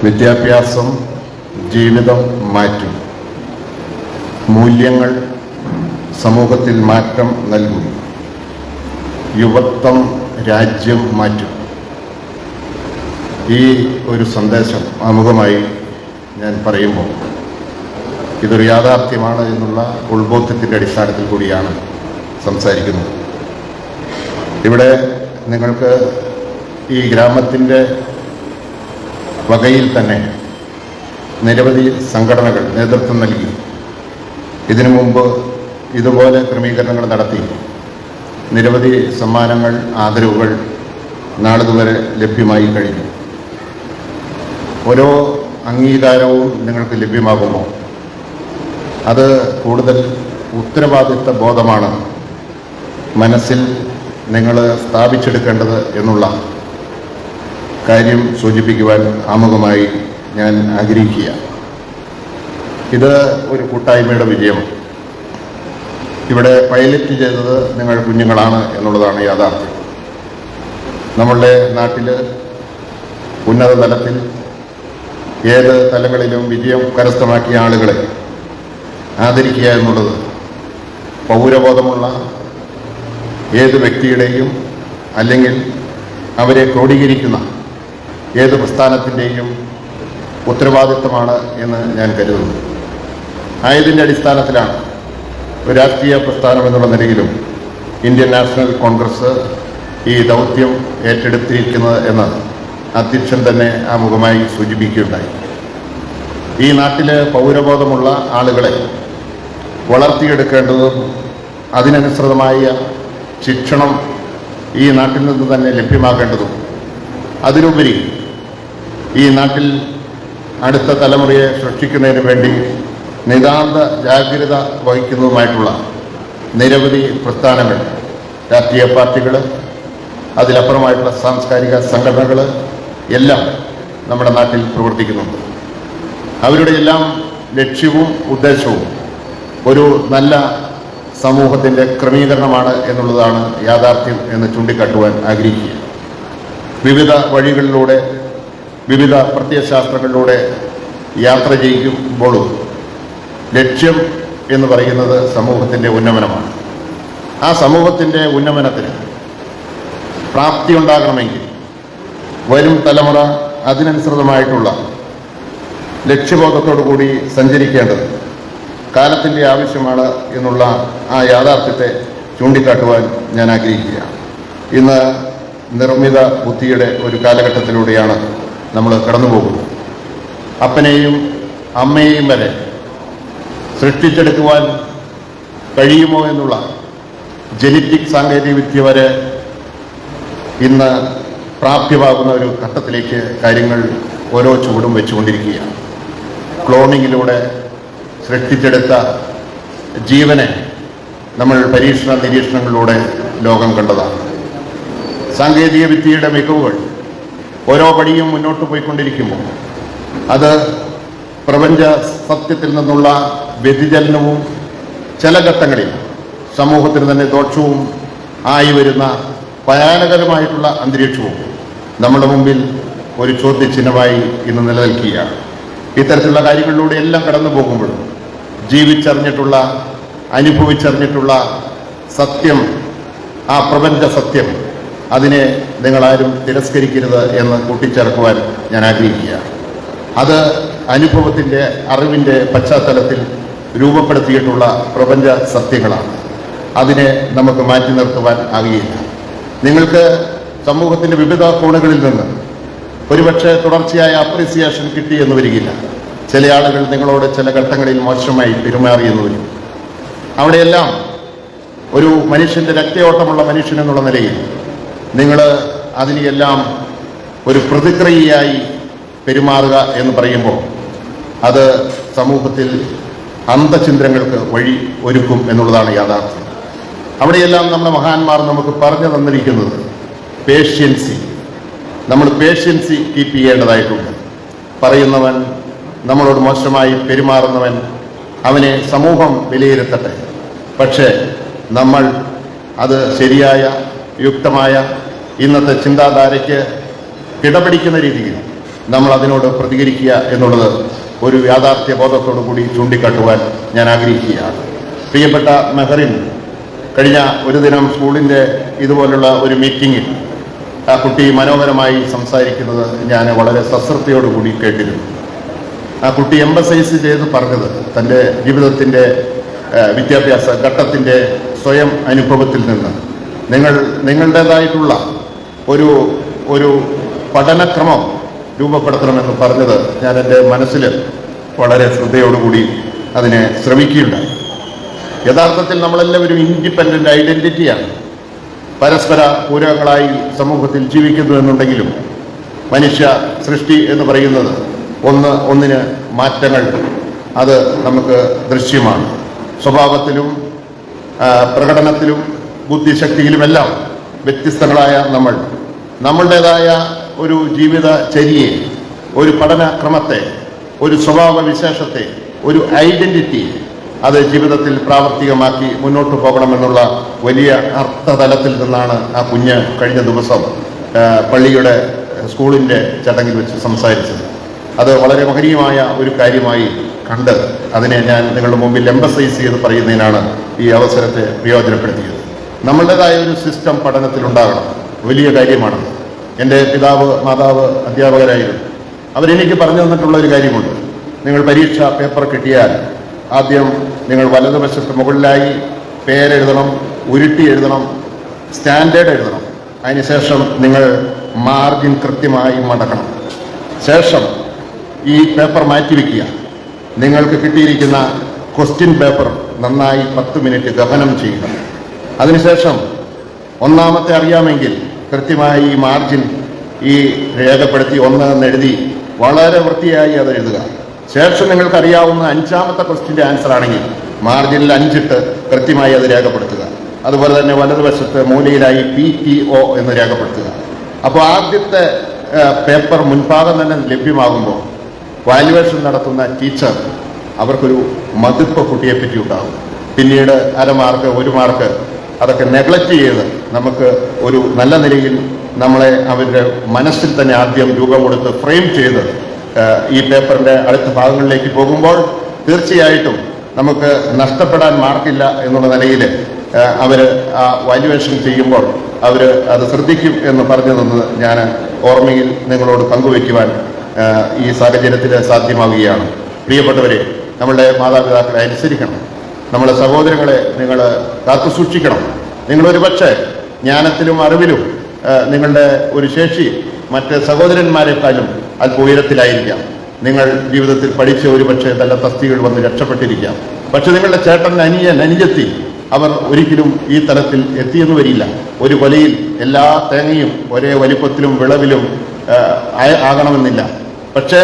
വിദ്യാഭ്യാസം ജീവിതം മാറ്റും. മൂല്യങ്ങൾ സമൂഹത്തിൽ മാറ്റം നൽകും. യുവത്വം രാജ്യം മാറ്റും. ഈ ഒരു സന്ദേശം ആമുഖമായി ഞാൻ പറയുമ്പോൾ ഇതൊരു യാഥാർത്ഥ്യമാണ് എന്നുള്ള ഉൾബോധ്യത്തിൻ്റെ അടിസ്ഥാനത്തിൽ കൂടിയാണ് സംസാരിക്കുന്നത്. ഇവിടെ നിങ്ങൾക്ക് ഈ ഗ്രാമത്തിൻ്റെ വകയിൽ തന്നെ നിരവധി സംഘടനകൾ നേതൃത്വം നൽകി ഇതിനു മുമ്പ് ഇതുപോലെ ക്രമീകരണങ്ങൾ നടത്തി നിരവധി സമ്മാനങ്ങൾ ആദരവുകൾ നാളിതുവരെ ലഭ്യമായി കഴിഞ്ഞു. ഓരോ അംഗീകാരവും നിങ്ങൾക്ക് ലഭ്യമാകുമ്പോൾ അത് കൂടുതൽ ഉത്തരവാദിത്വ ബോധമാണ് മനസ്സിൽ നിങ്ങൾ സ്ഥാപിച്ചെടുക്കേണ്ടത് എന്നുള്ള കാര്യം സൂചിപ്പിക്കുവാൻ ആമുഖമായി ഞാൻ ആഗ്രഹിക്കുക. ഇത് ഒരു കൂട്ടായ്മയുടെ വിജയമാണ്. ഇവിടെ പൈലറ്റ് ചെയ്തത് നിങ്ങൾ കുഞ്ഞുങ്ങളാണ് എന്നുള്ളതാണ് യാഥാർത്ഥ്യം. നമ്മളുടെ നാട്ടിൽ ഉന്നത തലത്തിൽ ഏത് തലങ്ങളിലും വിജയം കരസ്ഥമാക്കിയ ആളുകളെ ആദരിക്കുക എന്നുള്ളത് പൗരബോധമുള്ള ഏത് വ്യക്തിയുടെയും അല്ലെങ്കിൽ അവരെ ക്രോഡീകരിക്കുന്ന ഏത് പ്രസ്ഥാനത്തിൻ്റെയും ഉത്തരവാദിത്വമാണ് എന്ന് ഞാൻ കരുതുന്നു. ആയതിൻ്റെ അടിസ്ഥാനത്തിലാണ് ഒരു രാഷ്ട്രീയ പ്രസ്ഥാനം എന്നുള്ള നിലയിലും ഇന്ത്യൻ നാഷണൽ കോൺഗ്രസ് ഈ ദൗത്യം ഏറ്റെടുത്തിരിക്കുന്നത് എന്ന് അധ്യക്ഷൻ തന്നെ ആമുഖമായി സൂചിപ്പിക്കുകയുണ്ടായി. ഈ നാട്ടിലെ പൗരബോധമുള്ള ആളുകളെ വളർത്തിയെടുക്കേണ്ടതും അതിനനുസൃതമായ ശിക്ഷണം ഈ നാട്ടിൽ നിന്ന് തന്നെ ലഭ്യമാക്കേണ്ടതും അതിനുപരി ഈ നാട്ടിൽ അടുത്ത തലമുറയെ സൃഷ്ടിക്കുന്നതിന് വേണ്ടി നിതാന്ത ജാഗ്രത വഹിക്കുന്നതുമായിട്ടുള്ള നിരവധി പ്രസ്ഥാനങ്ങൾ, രാഷ്ട്രീയ പാർട്ടികൾ, അതിലപ്പുറമായിട്ടുള്ള സാംസ്കാരിക സംഘടനകൾ എല്ലാം നമ്മുടെ നാട്ടിൽ പ്രവർത്തിക്കുന്നുണ്ട്. അവരുടെ എല്ലാം ലക്ഷ്യവും ഉദ്ദേശവും ഒരു നല്ല സമൂഹത്തിൻ്റെ ക്രമീകരണമാണ് എന്നുള്ളതാണ് യാഥാർത്ഥ്യം എന്ന് ചൂണ്ടിക്കാട്ടുവാൻ ആഗ്രഹിക്കുക. വിവിധ വഴികളിലൂടെ വിവിധ പ്രത്യയശാസ്ത്രങ്ങളിലൂടെ യാത്ര ചെയ്യുമ്പോഴും ലക്ഷ്യം എന്ന് പറയുന്നത് സമൂഹത്തിൻ്റെ ഉന്നമനമാണ്. ആ സമൂഹത്തിൻ്റെ ഉന്നമനത്തിന് പ്രാപ്തി ഉണ്ടാകണമെങ്കിൽ വരും തലമുറ അതിനനുസൃതമായിട്ടുള്ള ലക്ഷ്യബോധത്തോടു കൂടി സഞ്ചരിക്കേണ്ടത് കാലത്തിൻ്റെ ആവശ്യമാണ് എന്നുള്ള ആ യാഥാർത്ഥ്യത്തെ ചൂണ്ടിക്കാട്ടുവാൻ ഞാൻ ആഗ്രഹിക്കുക. ഇന്ന് നിർമ്മിത ബുദ്ധിയുടെ ഒരു കാലഘട്ടത്തിലൂടെയാണ് നമ്മൾ കടന്നു പോകുന്നത്. അപ്പനെയും അമ്മയെയും വരെ സൃഷ്ടിച്ചെടുക്കുവാൻ കഴിയുമോ എന്നുള്ള ജനറ്റിക് സാങ്കേതികവിദ്യ വരെ ഇന്ന് പ്രാപ്യമാകുന്ന ഒരു ഘട്ടത്തിലേക്ക് കാര്യങ്ങൾ ഓരോ ചുവടും വെച്ചുകൊണ്ടിരിക്കുകയാണ്. ക്ലോണിങ്ങിലൂടെ സൃഷ്ടിച്ചെടുത്ത ജീവനെ നമ്മൾ പരീക്ഷണ നിരീക്ഷണങ്ങളിലൂടെ ലോകം കണ്ടതാണ്. സാങ്കേതിക വിദ്യയുടെ മികവുകൾ ഓരോ പടിയും മുന്നോട്ട് പോയിക്കൊണ്ടിരിക്കുമ്പോൾ അത് പ്രപഞ്ച സത്യത്തിൽ നിന്നുള്ള വ്യതിചലനവും ചില ഘട്ടങ്ങളിൽ സമൂഹത്തിന് തന്നെ ദോഷവും ആയി വരുന്ന ഭയാനകരമായിട്ടുള്ള അന്തരീക്ഷവും നമ്മുടെ മുമ്പിൽ ഒരു ചോദ്യചിഹ്നമായി ഇന്ന് നിലനിൽക്കുകയാണ്. ഇത്തരത്തിലുള്ള കാര്യങ്ങളിലൂടെ എല്ലാം കടന്നു പോകുമ്പോഴും ജീവിച്ചറിഞ്ഞിട്ടുള്ള അനുഭവിച്ചറിഞ്ഞിട്ടുള്ള സത്യം, ആ പ്രപഞ്ച സത്യം, അതിനെ നിങ്ങളാരും തിരസ്കരിക്കരുത് എന്ന് കൂട്ടിച്ചേർക്കുവാൻ ഞാൻ ആഗ്രഹിക്കുക. അത് അനുഭവത്തിൻ്റെ അറിവിൻ്റെ പശ്ചാത്തലത്തിൽ രൂപപ്പെടുത്തിയിട്ടുള്ള പ്രപഞ്ച സത്യങ്ങളാണ്. അതിനെ നമുക്ക് മാറ്റി നിർത്തുവാൻ ആകിയില്ല. നിങ്ങൾക്ക് സമൂഹത്തിൻ്റെ വിവിധ കോണുകളിൽ നിന്ന് ഒരുപക്ഷെ തുടർച്ചയായ അപ്രീസിയേഷൻ കിട്ടിയെന്ന് വരികില്ല. ചില ആളുകൾ നിങ്ങളോട് ചില ഘട്ടങ്ങളിൽ മോശമായി പെരുമാറിയെന്ന് വരും. അവിടെയെല്ലാം ഒരു മനുഷ്യൻ്റെ രക്തയോട്ടമുള്ള മനുഷ്യൻ എന്നുള്ള നിലയിൽ നിങ്ങൾ അതിനെയെല്ലാം ഒരു പ്രതിക്രിയയായി പെരുമാറുക എന്ന് പറയുമ്പോൾ അത് സമൂഹത്തിൽ അന്തചിന്തങ്ങൾക്ക് വഴി ഒരുക്കും എന്നുള്ളതാണ് യാഥാർത്ഥ്യം. അവിടെയെല്ലാം നമ്മുടെ മഹാന്മാർ നമുക്ക് പറഞ്ഞു തന്നിരിക്കുന്നത് പേഷ്യൻസി, നമ്മൾ പേഷ്യൻസി കീപ്പ് ചെയ്യേണ്ടതായിട്ടുണ്ട്. പറയുന്നവൻ, നമ്മളോട് മോശമായി പെരുമാറുന്നവൻ, അവനെ സമൂഹം വിലയിരുത്തട്ടെ, പക്ഷേ നമ്മൾ അത് ശരിയായ യുക്തമായ ഇന്നത്തെ ചിന്താധാരയ്ക്ക് കിടപിടിക്കുന്ന രീതിയിൽ നമ്മൾ അതിനോട് പ്രതികരിക്കുക എന്നുള്ളത് ഒരു യാഥാർത്ഥ്യ ബോധത്തോടു കൂടി ചൂണ്ടിക്കാട്ടുവാൻ ഞാൻ ആഗ്രഹിക്കുകയാണ്. പ്രിയപ്പെട്ട മെഹറിൻ കഴിഞ്ഞ ഒരു ദിനം സ്കൂളിൻ്റെ ഇതുപോലുള്ള ഒരു മീറ്റിങ്ങിൽ ആ കുട്ടി മനോഹരമായി സംസാരിക്കുന്നത് ഞാൻ വളരെ സശ്രദ്ധയോടുകൂടി കേട്ടിരുന്നു. ആ കുട്ടി എംബസൈസ് ചെയ്ത് പറഞ്ഞത് തൻ്റെ ജീവിതത്തിൻ്റെ വിദ്യാഭ്യാസ ഘട്ടത്തിൻ്റെ സ്വയം അനുഭവത്തിൽ നിന്ന് നിങ്ങളുടേതായിട്ടുള്ള ഒരു പഠനക്രമം രൂപപ്പെടുത്തണമെന്ന് പറഞ്ഞത് ഞാൻ എൻ്റെ മനസ്സിൽ വളരെ ശ്രദ്ധയോടുകൂടി അതിനെ ശ്രമിക്കുകയുണ്ടായി. യഥാർത്ഥത്തിൽ നമ്മളെല്ലാവരും ഇൻഡിപെൻഡൻ്റ് ഐഡൻറ്റിറ്റിയാണ്. പരസ്പര പൂരകങ്ങളായി സമൂഹത്തിൽ ജീവിക്കുന്നു എന്നുണ്ടെങ്കിലും മനുഷ്യ സൃഷ്ടി എന്ന് പറയുന്നത് ഒന്നിന് മാറ്റങ്ങൾ അത് നമുക്ക് ദൃശ്യമാണ്. സ്വഭാവത്തിലും പ്രകടനത്തിലും ബുദ്ധിശക്തിയിലുമെല്ലാം വ്യത്യസ്തങ്ങളായ നമ്മളുടേതായ ഒരു ജീവിതചര്യയെ, ഒരു പഠനക്രമത്തെ, ഒരു സ്വഭാവ വിശേഷത്തെ, ഒരു ഐഡന്റിറ്റി അത് ജീവിതത്തിൽ പ്രാവർത്തികമാക്കി മുന്നോട്ട് പോകണമെന്നുള്ള വലിയ അർത്ഥതലത്തിൽ നിന്നാണ് ആ കുഞ്ഞ് കഴിഞ്ഞ ദിവസം പള്ളിയുടെ സ്കൂളിൻ്റെ ചടങ്ങിൽ വെച്ച് സംസാരിച്ചത്. അത് വളരെ മഹനീയമായ ഒരു കാര്യമായി കണ്ട് അതിനെ ഞാൻ നിങ്ങളുടെ മുമ്പിൽ എംബസൈസ് ചെയ്ത് പറയുന്നതിനാണ് ഈ അവസരത്തെ പ്രയോജനപ്പെടുത്തിയത്. നമ്മളുടേതായ ഒരു സിസ്റ്റം പഠനത്തിലുണ്ടാകണം. വലിയ കാര്യമാണ്. എൻ്റെ പിതാവ് മാതാവ് അധ്യാപകരായിരുന്നു. അവരെനിക്ക് പറഞ്ഞു തന്നിട്ടുള്ള ഒരു കാര്യമുണ്ട്. നിങ്ങൾ പരീക്ഷ പേപ്പർ കിട്ടിയാൽ ആദ്യം നിങ്ങൾ വലതുവശത്ത് മുകളിലായി പേരെഴുതണം, ഉരുട്ടി എഴുതണം, സ്റ്റാൻഡേർഡ് എഴുതണം. അതിനുശേഷം നിങ്ങൾ മാർജിൻ കൃത്യമായി മടക്കണം. ശേഷം ഈ പേപ്പർ മാറ്റിവെക്കുക. നിങ്ങൾക്ക് കിട്ടിയിരിക്കുന്ന ക്വസ്റ്റ്യൻ പേപ്പർ നന്നായി 10 മിനിറ്റ് ഗഹനം ചെയ്യുക. അതിനുശേഷം ഒന്നാമത്തെ അറിയാമെങ്കിൽ കൃത്യമായി ഈ മാർജിൻ രേഖപ്പെടുത്തി 1 എന്നെഴുതി വളരെ വൃത്തിയായി അത് എഴുതുക. ശേഷം നിങ്ങൾക്കറിയാവുന്ന 5ാമത്തെ ക്വസ്റ്റ്യൻ്റെ ആൻസർ ആണെങ്കിൽ മാർജിനിൽ 5 ഇട്ട് കൃത്യമായി അത് രേഖപ്പെടുത്തുക. അതുപോലെ തന്നെ വലതുവശത്ത് മൂലയിലായി PTO എന്ന് രേഖപ്പെടുത്തുക. അപ്പോൾ ആദ്യത്തെ പേപ്പർ മുൻഭാഗം തന്നെ ലഭ്യമാകുമ്പോൾ വാല്യുവേഷൻ നടത്തുന്ന ടീച്ചർ അവർക്കൊരു മതിപ്പ് കുട്ടിയെപ്പറ്റി ഉണ്ടാകും. പിന്നീട് 1/2 മാർക്ക് 1 മാർക്ക് അതൊക്കെ നെഗ്ലക്റ്റ് ചെയ്ത് നമുക്ക് ഒരു നല്ല നിലയിൽ നമ്മളെ അവരുടെ മനസ്സിൽ തന്നെ ആദ്യം രൂപം കൊടുത്ത് ഫ്രെയിം ചെയ്ത് ഈ പേപ്പറിൻ്റെ അടുത്ത ഭാഗങ്ങളിലേക്ക് പോകുമ്പോൾ തീർച്ചയായിട്ടും നമുക്ക് നഷ്ടപ്പെടാൻ മാർക്കില്ല എന്നുള്ള നിലയിൽ അവർ ആ വാല്യുവേഷൻ ചെയ്യുമ്പോൾ അവർ അത് ശ്രദ്ധിക്കും എന്ന് പറഞ്ഞു തന്നത് ഞാൻ ഓർമ്മയിൽ നിങ്ങളോട് പങ്കുവയ്ക്കുവാൻ ഈ സാഹചര്യത്തിൽ സാധ്യമാവുകയാണ്. പ്രിയപ്പെട്ടവരെ, നമ്മളുടെ മാതാപിതാക്കളെ അനുസരിക്കണം. നമ്മുടെ സഹോദരങ്ങളെ നിങ്ങൾ കാത്തുസൂക്ഷിക്കണം. നിങ്ങളൊരു പക്ഷേ ജ്ഞാനത്തിലും അറിവിലും നിങ്ങളുടെ ഒരു ശേഷി മറ്റ് സഹോദരന്മാരെക്കാളും അല്പ ഉയരത്തിലായിരിക്കാം. നിങ്ങൾ ജീവിതത്തിൽ പഠിച്ച ഒരു പക്ഷേ നല്ല തസ്തികൾ വന്ന് രക്ഷപ്പെട്ടിരിക്കാം. പക്ഷെ നിങ്ങളുടെ ചേട്ടൻ, അനിയൻ, അനുജത്തി അവർ ഒരിക്കലും ഈ തലത്തിൽ എത്തിയെന്ന് വരില്ല. ഒരു കൊലയിൽ എല്ലാ തേങ്ങയും ഒരേ വലിപ്പത്തിലും വിളവിലും ആകണമെന്നില്ല. പക്ഷേ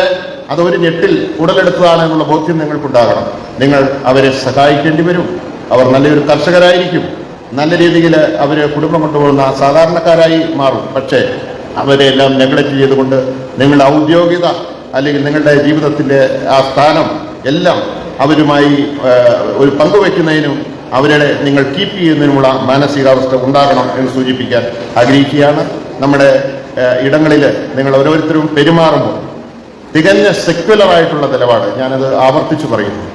അതൊരു ഞെട്ടിൽ ഉടലെടുത്തതാണെന്നുള്ള ബോധ്യം നിങ്ങൾക്കുണ്ടാകണം. നിങ്ങൾ അവരെ സഹായിക്കേണ്ടി വരും. അവർ നല്ലൊരു കർഷകരായിരിക്കും. നല്ല രീതിയിൽ അവർ കുടുംബം കൊണ്ടുപോകുന്ന സാധാരണക്കാരായി മാറും. പക്ഷേ അവരെല്ലാം നെഗ്ലക്റ്റ് ചെയ്തുകൊണ്ട് നിങ്ങളുടെ ഔദ്യോഗികത അല്ലെങ്കിൽ നിങ്ങളുടെ ജീവിതത്തിൻ്റെ ആ സ്ഥാനം എല്ലാം അവരുമായി ഒരു പങ്കുവയ്ക്കുന്നതിനും അവരെ നിങ്ങൾ കീപ്പ് ചെയ്യുന്നതിനുമുള്ള മാനസികാവസ്ഥ ഉണ്ടാകണം എന്ന് സൂചിപ്പിക്കാൻ ആഗ്രഹിക്കുകയാണ്. നമ്മുടെ ഇടങ്ങളിൽ നിങ്ങൾ ഓരോരുത്തരും പെരുമാറുമ്പോൾ തികഞ്ഞ സെക്യുലറായിട്ടുള്ള നിലപാട്, ഞാനത് ആവർത്തിച്ചു പറയുന്നു,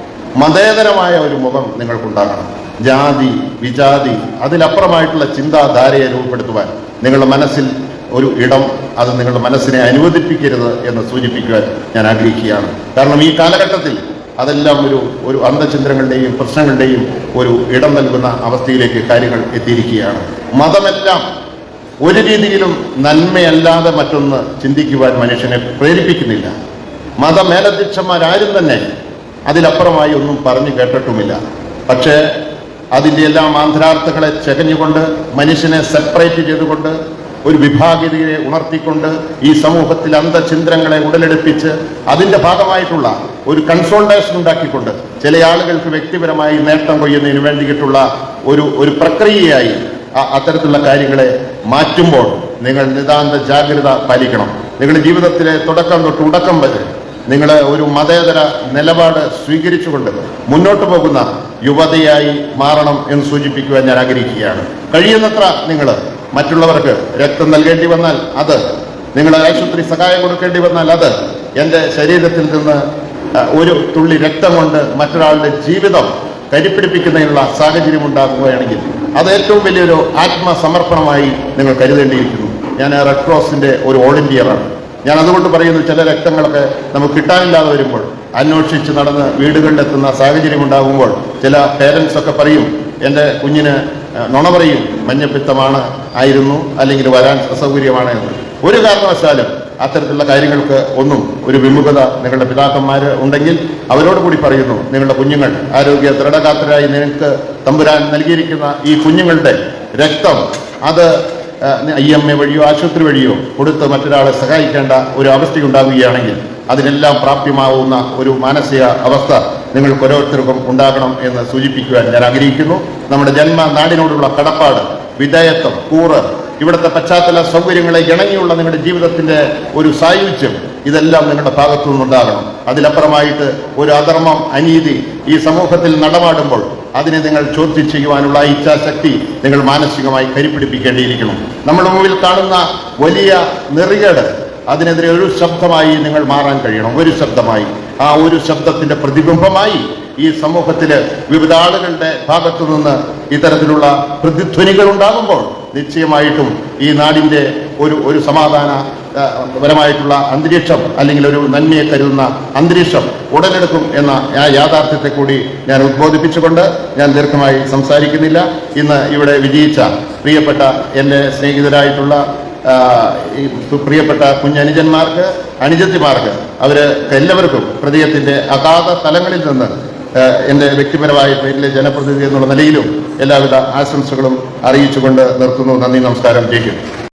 മതേതരമായ ഒരു മുഖം നിങ്ങൾക്കുണ്ടാകണം. ജാതി വിജാതി അതിലപ്പുറമായിട്ടുള്ള ചിന്താധാരയെ രൂപപ്പെടുത്തുവാൻ നിങ്ങളുടെ മനസ്സിൽ ഒരു ഇടം അത് നിങ്ങളുടെ മനസ്സിനെ അനുവദിപ്പിക്കരുത് എന്ന് സൂചിപ്പിക്കുവാൻ ഞാൻ ആഗ്രഹിക്കുകയാണ്. കാരണം ഈ കാലഘട്ടത്തിൽ അതെല്ലാം ഒരു അന്ധചിന്തകളുടെയും പ്രശ്നങ്ങളുടെയും ഒരു ഇടം നൽകുന്ന അവസ്ഥയിലേക്ക് കാര്യങ്ങൾ എത്തിയിരിക്കുകയാണ്. മതമെല്ലാം ഒരു രീതിയിലും നന്മയല്ലാതെ മറ്റൊന്ന് ചിന്തിക്കുവാൻ മനുഷ്യനെ പ്രേരിപ്പിക്കുന്നില്ല. മതമേലധ്യക്ഷന്മാരാരും തന്നെ അതിലപ്പുറമായി ഒന്നും പറഞ്ഞു കേട്ടിട്ടുമില്ല. പക്ഷേ അതിൻ്റെ എല്ലാം ആന്തരാർത്ഥങ്ങളെ ചകഞ്ഞുകൊണ്ട് മനുഷ്യനെ സെപ്പറേറ്റ് ചെയ്തുകൊണ്ട് ഒരു വിഭാഗീയതയെ ഉണർത്തിക്കൊണ്ട് ഈ സമൂഹത്തിൽ അന്ധചിന്തങ്ങളെ ഉടലെടുപ്പിച്ച് അതിൻ്റെ ഭാഗമായിട്ടുള്ള ഒരു കൺസോൾട്ടേഷൻ ഉണ്ടാക്കിക്കൊണ്ട് ചില ആളുകൾക്ക് വ്യക്തിപരമായി നേട്ടം കൊയ്യുന്നതിന് വേണ്ടിയിട്ടുള്ള ഒരു പ്രക്രിയയായി അത്തരത്തിലുള്ള കാര്യങ്ങളെ മാറ്റുമ്പോൾ നിങ്ങൾ നിതാന്ത ജാഗ്രത പാലിക്കണം. നിങ്ങളുടെ ജീവിതത്തിലെ തുടക്കം തൊട്ട് ഉടക്കം വരെ നിങ്ങൾ ഒരു മതേതര നിലപാട് സ്വീകരിച്ചുകൊണ്ട് മുന്നോട്ട് പോകുന്ന യുവതയായി മാറണം എന്ന് സൂചിപ്പിക്കുവാൻ ഞാൻ ആഗ്രഹിക്കുകയാണ്. കഴിയുന്നത്ര നിങ്ങൾ മറ്റുള്ളവർക്ക് രക്തം നൽകേണ്ടി വന്നാൽ അത് നിങ്ങൾ ആശുപത്രി സഹായം കൊടുക്കേണ്ടി വന്നാൽ അത് എൻ്റെ ശരീരത്തിൽ നിന്ന് ഒരു തുള്ളി രക്തം കൊണ്ട് മറ്റൊരാളുടെ ജീവിതം കരിപ്പിടിപ്പിക്കുന്നതിനുള്ള സാഹചര്യം ഉണ്ടാകുകയാണെങ്കിൽ അത് ഏറ്റവും വലിയൊരു ആത്മസമർപ്പണമായി നിങ്ങൾ കരുതേണ്ടിയിരിക്കുന്നു. ഞാൻ റെഡ് ക്രോസിൻ്റെ ഒരു വോളണ്ടിയറാണ്. ഞാൻ അതുകൊണ്ട് പറയുന്നു, ചില രക്തങ്ങളൊക്കെ നമുക്ക് കിട്ടാനില്ലാതെ വരുമ്പോൾ അന്വേഷിച്ച് നടന്ന് വീടുകളിലെത്തുന്ന സാഹചര്യം ഉണ്ടാകുമ്പോൾ ചില പേരൻസ് ഒക്കെ പറയും, എൻ്റെ കുഞ്ഞിന് നുണ പറയും, മഞ്ഞപ്പിത്തമാണ് ആയിരുന്നു അല്ലെങ്കിൽ വരാൻ അസൗകര്യമാണ് എന്ന്. ഒരു കാരണവശാലും അത്തരത്തിലുള്ള കാര്യങ്ങൾക്ക് ഒന്നും ഒരു വിമുഖത നിങ്ങളുടെ പിതാക്കന്മാർ ഉണ്ടെങ്കിൽ അവരോട് കൂടി പറയുന്നു, നിങ്ങളുടെ കുഞ്ഞുങ്ങൾ ആരോഗ്യ ദൃഢഗാത്രരായി നിങ്ങൾക്ക് തമ്പുരാൻ നൽകിയിരിക്കുന്ന ഈ കുഞ്ഞുങ്ങളുടെ രക്തം അത് IMA വഴിയോ ആശുപത്രി വഴിയോ കൊടുത്ത് മറ്റൊരാളെ സഹായിക്കേണ്ട ഒരു അവസ്ഥയുണ്ടാവുകയാണെങ്കിൽ അതിനെല്ലാം പ്രാപ്യമാവുന്ന ഒരു മാനസിക അവസ്ഥ നിങ്ങൾക്ക് ഓരോരുത്തർക്കും ഉണ്ടാകണം എന്ന് സൂചിപ്പിക്കുവാൻ ഞാൻ ആഗ്രഹിക്കുന്നു. നമ്മുടെ ജന്മനാടിനോടുള്ള കടപ്പാട്, വിധേയത്വം, കൂറ്, ഇവിടുത്തെ പശ്ചാത്തല സൗകര്യങ്ങളെ ഇണങ്ങിയുള്ള നിങ്ങളുടെ ജീവിതത്തിന്റെ ഒരു സായുജ്യം, ഇതെല്ലാം നിങ്ങളുടെ ഭാഗത്തു നിന്നുണ്ടാകണം. അതിലപ്പുറമായിട്ട് ഒരു അധർമ്മം, അനീതി ഈ സമൂഹത്തിൽ നടമാടുമ്പോൾ അതിനെ നിങ്ങൾ ചോദ്യം ചെയ്യുവാനുള്ള ഇച്ഛാശക്തി നിങ്ങൾ മാനസികമായി കരിപ്പിടിപ്പിക്കേണ്ടിയിരിക്കണം. നമ്മുടെ മുമ്പിൽ കാണുന്ന വലിയ നെറികേട്, അതിനെതിരെ ഒരു ശബ്ദമായി നിങ്ങൾ മാറാൻ കഴിയണം. ഒരു ശബ്ദമായി, ആ ഒരു ശബ്ദത്തിന്റെ പ്രതിബിംബമായി ഈ സമൂഹത്തില് വിവിധ ആളുകളുടെ ഭാഗത്തു നിന്ന് ഇത്തരത്തിലുള്ള പ്രതിധ്വനികൾ ഉണ്ടാകുമ്പോൾ നിശ്ചയമായിട്ടും ഈ നാടിന്റെ ഒരു സമാധാനപരമായിട്ടുള്ള അന്തരീക്ഷം അല്ലെങ്കിൽ ഒരു നന്മയെ കരുതുന്ന അന്തരീക്ഷം ഉടലെടുക്കും എന്ന ആ യാഥാർത്ഥ്യത്തെ കൂടി ഞാൻ ഉദ്ബോധിപ്പിച്ചുകൊണ്ട് ഞാൻ ദീർഘമായി സംസാരിക്കുന്നില്ല. ഇന്ന് ഇവിടെ വിജയിച്ച പ്രിയപ്പെട്ട എൻ്റെ സ്നേഹിതരായിട്ടുള്ള പ്രിയപ്പെട്ട കുഞ്ഞനുജന്മാർക്ക്, അനുജത്തിമാർക്ക്, എല്ലാവർക്കും ഹൃദയത്തിന്റെ അഗാധ തലങ്ങളിൽ നിന്ന് എൻ്റെ വ്യക്തിപരമായ പേരിലെ ജനപ്രതിനിധി എന്നുള്ള നിലയിലും എല്ലാവിധ ആശംസകളും അറിയിച്ചുകൊണ്ട് നിർത്തുന്നു. നന്ദി, നമസ്കാരം. ജയിക്കും.